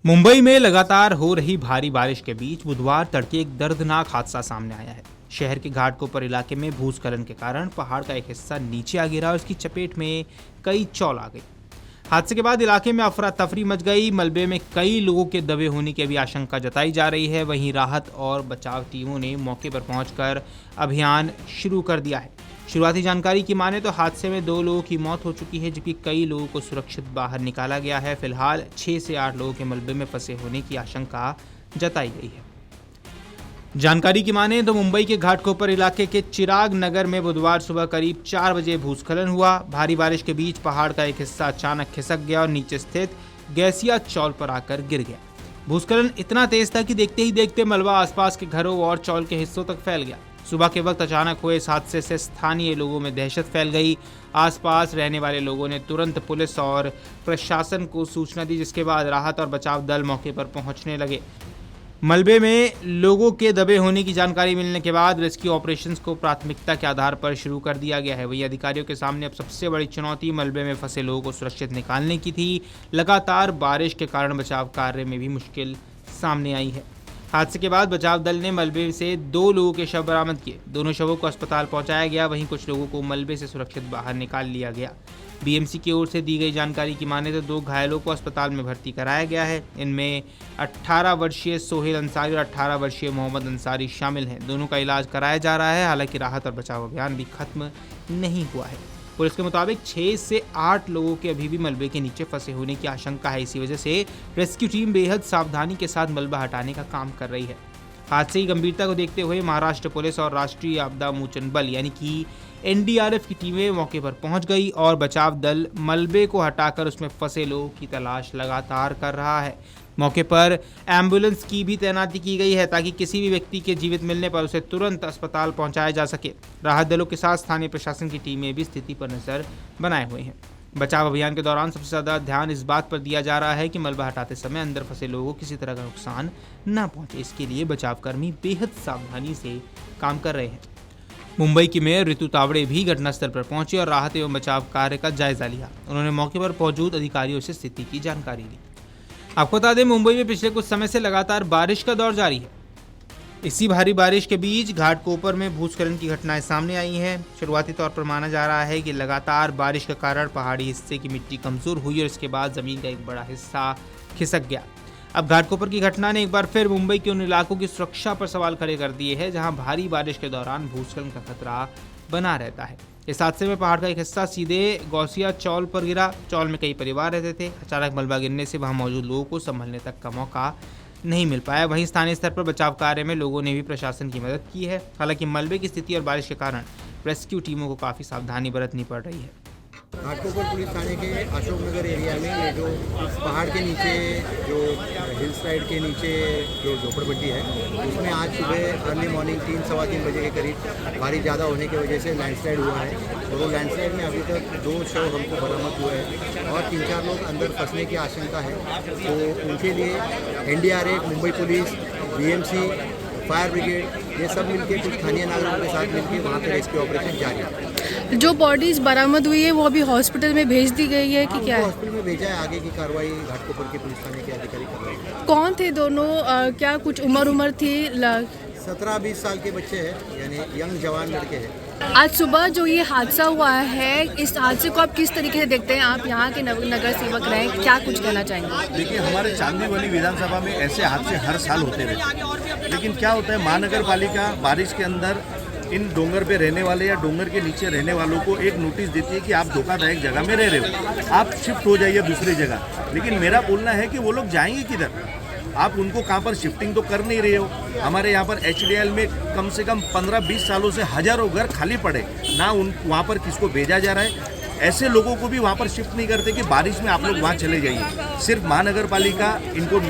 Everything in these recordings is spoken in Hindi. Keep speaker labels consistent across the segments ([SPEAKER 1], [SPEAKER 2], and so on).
[SPEAKER 1] मुंबई में लगातार हो रही भारी बारिश के बीच बुधवार तड़के एक दर्दनाक हादसा सामने आया है। शहर के घाटकोपर इलाके में भूस्खलन के कारण पहाड़ का एक हिस्सा नीचे आ गिरा और उसकी चपेट में कई चौल आ गई। हादसे के बाद इलाके में अफरा तफरी मच गई। मलबे में कई लोगों के दबे होने की भी आशंका जताई जा रही है। वहीं राहत और बचाव टीमों ने मौके पर पहुंचकर अभियान शुरू कर दिया है। शुरुआती जानकारी की माने तो हादसे में 2 लोगों की मौत हो चुकी है, जबकि कई लोगों को सुरक्षित बाहर निकाला गया है। फिलहाल 6 से 8 लोगों के मलबे में फंसे होने की आशंका जताई गई है। जानकारी की माने तो मुंबई के घाटकोपर इलाके के चिराग नगर में बुधवार सुबह करीब 4 बजे भूस्खलन हुआ। भारी बारिश के बीच पहाड़ का एक हिस्सा अचानक खिसक गया और नीचे स्थित गैसिया चौल पर आकर गिर गया। भूस्खलन इतना तेज था कि देखते ही देखते मलबा आसपास के घरों और चौल के हिस्सों तक फैल गया। सुबह के वक्त अचानक हुए इस हादसे से स्थानीय लोगों में दहशत फैल गई। आसपास रहने वाले लोगों ने तुरंत पुलिस और प्रशासन को सूचना दी, जिसके बाद राहत और बचाव दल मौके पर पहुंचने लगे। मलबे में लोगों के दबे होने की जानकारी मिलने के बाद रेस्क्यू ऑपरेशंस को प्राथमिकता के आधार पर शुरू कर दिया गया है। वहीं अधिकारियों के सामने अब सबसे बड़ी चुनौती मलबे में फंसे लोगों को सुरक्षित निकालने की थी। लगातार बारिश के कारण बचाव कार्य में भी मुश्किल सामने आई है। हादसे के बाद बचाव दल ने मलबे से 2 लोगों के शव बरामद किए। दोनों शवों को अस्पताल पहुंचाया गया। वहीं कुछ लोगों को मलबे से सुरक्षित बाहर निकाल लिया गया। बीएमसी की ओर से दी गई जानकारी की माने तो 2 घायलों को अस्पताल में भर्ती कराया गया है। इनमें 18 वर्षीय सोहेल अंसारी और 18 वर्षीय मोहम्मद अंसारी शामिल हैं। दोनों का इलाज कराया जा रहा है। हालांकि राहत और बचाव अभियान भी खत्म नहीं हुआ है। पुलिस के मुताबिक 6 से 8 लोगों के अभी भी मलबे के नीचे फंसे होने की आशंका है। इसी वजह से रेस्क्यू टीम बेहद सावधानी के साथ मलबा हटाने का काम कर रही है। हादसे की गंभीरता को देखते हुए महाराष्ट्र पुलिस और राष्ट्रीय आपदा मोचन बल यानी कि एनडीआरएफ की टीमें मौके पर पहुंच गई और बचाव दल मलबे को हटाकर उसमें फंसे लोगों की तलाश लगातार कर रहा है। मौके पर एम्बुलेंस की भी तैनाती की गई है ताकि किसी भी व्यक्ति के जीवित मिलने पर उसे तुरंत अस्पताल पहुंचाया जा सके। राहत दलों के साथ स्थानीय प्रशासन की टीमें भी स्थिति पर नजर बनाए हुए हैं। बचाव अभियान के दौरान सबसे ज़्यादा ध्यान इस बात पर दिया जा रहा है कि मलबा हटाते समय अंदर फंसे लोगों को किसी तरह का नुकसान न पहुंचे। इसके लिए बचावकर्मी बेहद सावधानी से काम कर रहे हैं। मुंबई की मेयर ऋतु तावड़े भी घटनास्थल पर पहुंची और राहत एवं बचाव कार्य का जायजा लिया। उन्होंने मौके पर मौजूद अधिकारियों से स्थिति की जानकारी ली। आपको बता दें, मुंबई में पिछले कुछ समय से लगातार बारिश का दौर जारी है। इसी भारी बारिश के बीच घाटकोपर में भूस्खलन की घटनाएं सामने आई हैं। शुरुआती तौर पर माना जा रहा है कि लगातार बारिश के कारण पहाड़ी हिस्से की मिट्टी कमजोर हुई और इसके बाद जमीन का एक बड़ा हिस्सा खिसक गया। अब घाटकोपर की घटना ने एक बार फिर मुंबई के उन इलाकों की सुरक्षा पर सवाल खड़े कर दिए हैं जहां भारी बारिश के दौरान भूस्खलन का खतरा बना रहता है। इस हादसे में पहाड़ का एक हिस्सा सीधे गौसिया चौल पर गिरा। चौल में कई परिवार रहते थे। अचानक मलबा गिरने से वहां मौजूद लोगों को संभलने तक का मौका नहीं मिल पाया। वहीं स्थानीय स्तर पर बचाव कार्य में लोगों ने भी प्रशासन की मदद की है। हालांकि मलबे की स्थिति और बारिश के कारण रेस्क्यू टीमों को काफ़ी सावधानी बरतनी पड़ रही है।
[SPEAKER 2] घाटकोपर पुलिस थाने के अशोकनगर एरिया में ये जो पहाड़ के नीचे जो हिल साइड के नीचे जो झोपड़पट्टी है, उसमें आज सुबह अर्ली मॉर्निंग 3-3:15 बजे के करीब बारिश ज़्यादा होने की वजह से लैंडस्लाइड हुआ है। और वो लैंडस्लाइड में अभी तक 2 शव हमको बरामद हुए हैं और 3-4 लोग अंदर फंसने की आशंका है। तो उनके लिए NDRF, Mumbai police, BMC, fire brigade, ये सब मिलके कुछ स्थानीय नागरिकों के साथ मिलकर वहाँ पर रेस्क्यू ऑपरेशन जारी है।
[SPEAKER 3] जो बॉडीज बरामद हुई है वो अभी हॉस्पिटल में भेज दी गई है कि क्या है?
[SPEAKER 2] हॉस्पिटल में भेजा है। आगे की कार्रवाई घाटकोपर के पुलिस थाने के अधिकारी कर रहे हैं।
[SPEAKER 3] कौन थे दोनों? क्या कुछ उम्र थी?
[SPEAKER 2] 17-20 साल के बच्चे हैं, यानी यंग जवान लड़के हैं।
[SPEAKER 3] आज सुबह जो ये हादसा हुआ है, इस हादसे को आप किस तरीके से देखते हैं? आप यहाँ के नगर सेवक रहे, क्या कुछ कहना चाहेंगे?
[SPEAKER 4] देखिए, हमारे चांदीवली विधानसभा में ऐसे हादसे हर साल होते रहते हैं, लेकिन क्या होता है, महानगर पालिका बारिश के अंदर इन डोंगर पे रहने वाले या डोंगर के नीचे रहने वालों को एक नोटिस देती है कि आप धोखादायक जगह में रह रहे हो, आप शिफ्ट हो जाइए दूसरी जगह। लेकिन मेरा बोलना है कि वो लोग जाएंगे किधर? आप उनको कहाँ पर शिफ्टिंग तो कर नहीं रहे हो। हमारे यहाँ पर एचडीएल में कम से कम 15-20 सालों से हजारों घर खाली पड़े, ना वहाँ पर किसको भेजा जा रहा है। ऐसे लोगों को भी वहाँ पर शिफ्ट नहीं करते कि बारिश में आप लोग वहाँ चले जाइए। सिर्फ महानगर पालिका इनको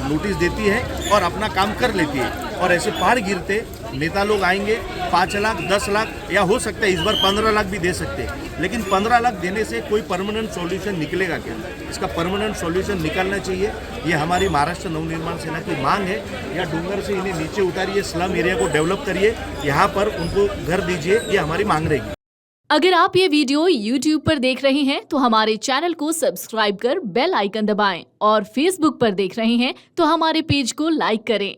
[SPEAKER 4] नोटिस देती है और अपना काम कर लेती है। और ऐसे पहाड़ गिरते नेता लोग आएंगे, 5 लाख 10 लाख या हो सकता है इस बार 15 लाख भी दे सकते हैं। लेकिन 15 लाख देने से कोई परमानेंट सॉल्यूशन निकलेगा क्या? इसका परमानेंट सॉल्यूशन निकालना चाहिए। ये हमारी महाराष्ट्र नवनिर्माण सेना की मांग है। या डोंगर से इन्हें नीचे उतारिए, स्लम एरिया को डेवलप करिए, यहाँ पर उनको घर दीजिए, ये हमारी मांग रहेगी।
[SPEAKER 5] अगर आप ये वीडियो YouTube पर देख रहे हैं तो हमारे चैनल को सब्सक्राइब कर बेल आइकन दबाएं और Facebook पर देख रहे हैं तो हमारे पेज को लाइक करें।